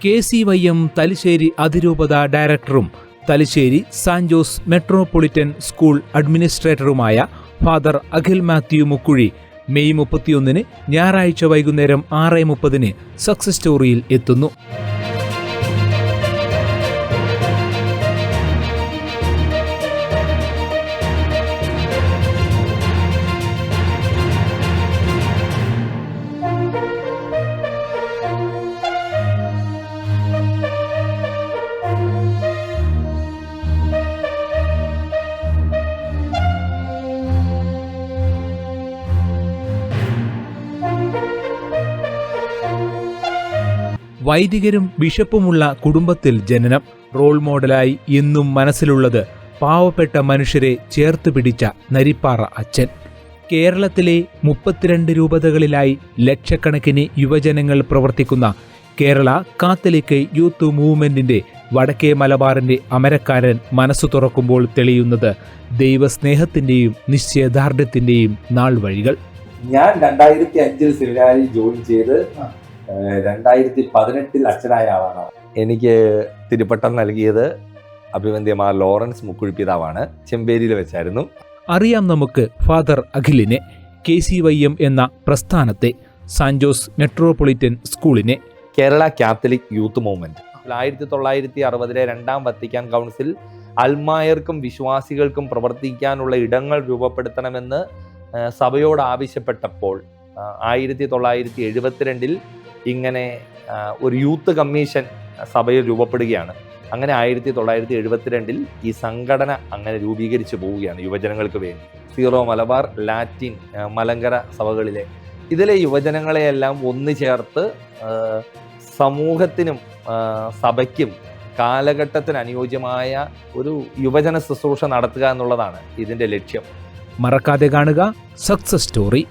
KCYM Thalassery അതിരൂപത ഡയറക്ടറും Thalassery San Jose Metropolitan School അഡ്മിനിസ്ട്രേറ്ററുമായ Father Akhil Mathew Mukkuzhi May 31 ഞായറാഴ്ച വൈകുന്നേരം 6:30 സക്സസ് സ്റ്റോറിയിൽ എത്തുന്നു. വൈദികരും ബിഷപ്പുമുള്ള കുടുംബത്തിൽ ജനനം. റോൾ മോഡലായി എന്നും മനസ്സിലുള്ളത് പാവപ്പെട്ട മനുഷ്യരെ ചേർത്ത് പിടിച്ച നരിപ്പാറ അച്ഛൻ. കേരളത്തിലെ 32 രൂപതകളിലായി ലക്ഷക്കണക്കിന് യുവജനങ്ങൾ പ്രവർത്തിക്കുന്ന കേരള കാത്തലിക് യൂത്ത് മൂവ്മെന്റിന്റെ വടക്കേ മലബാറിന്റെ അമരക്കാരൻ മനസ്സു തുറക്കുമ്പോൾ തെളിയുന്നത് ദൈവസ്നേഹത്തിന്റെയും നിശ്ചയദാർഢ്യത്തിന്റെയും നാൾ വഴികൾ. ഞാൻ 2005 സെമിനാരിൽ ജോയിൻ ചെയ്ത് 2018 അച്ഛനായ ആളാണ്. എനിക്ക് തിരുപ്പട്ടം നൽകിയത് അഭിവന്ദ്യമാർ ലോറൻസ് മുക്കുഴി പിതാവാണ്. ചെമ്പേരിയിൽ വെച്ചായിരുന്നു. അറിയാം നമുക്ക് ഫാദർ അഖിലിനെ, KCYM എന്ന പ്രസ്ഥാനത്തെ, സാന്റ് ജോസ് മെട്രോപൊളിറ്റൻ സ്കൂളിനെ, കേരള കാത്തലിക് യൂത്ത് മൂവ്മെന്റ്. 1960 രണ്ടാം വത്തിക്കാൻ കൗൺസിൽ അൽമായർക്കും വിശ്വാസികൾക്കും പ്രവർത്തിക്കാനുള്ള ഇടങ്ങൾ രൂപപ്പെടുത്തണമെന്ന് സഭയോട് ആവശ്യപ്പെട്ടപ്പോൾ 1972 ഇങ്ങനെ ഒരു യൂത്ത് കമ്മീഷൻ സഭയിൽ രൂപപ്പെടുകയാണ്. അങ്ങനെ 1972 ഈ സംഘടന അങ്ങനെ രൂപീകരിച്ചു പോവുകയാണ് യുവജനങ്ങൾക്ക് വേണ്ടി. സീറോ മലബാർ, ലാറ്റിൻ, മലങ്കര സഭകളിലെ ഇതിലെ യുവജനങ്ങളെയെല്ലാം ഒന്നു ചേർത്ത് സമൂഹത്തിനും സഭയ്ക്കും കാലഘട്ടത്തിന് അനുയോജ്യമായ ഒരു യുവജന ശുശ്രൂഷ നടത്തുക എന്നുള്ളതാണ് ഇതിൻ്റെ ലക്ഷ്യം. മറക്കാതെ കാണുക സക്സസ് സ്റ്റോറി.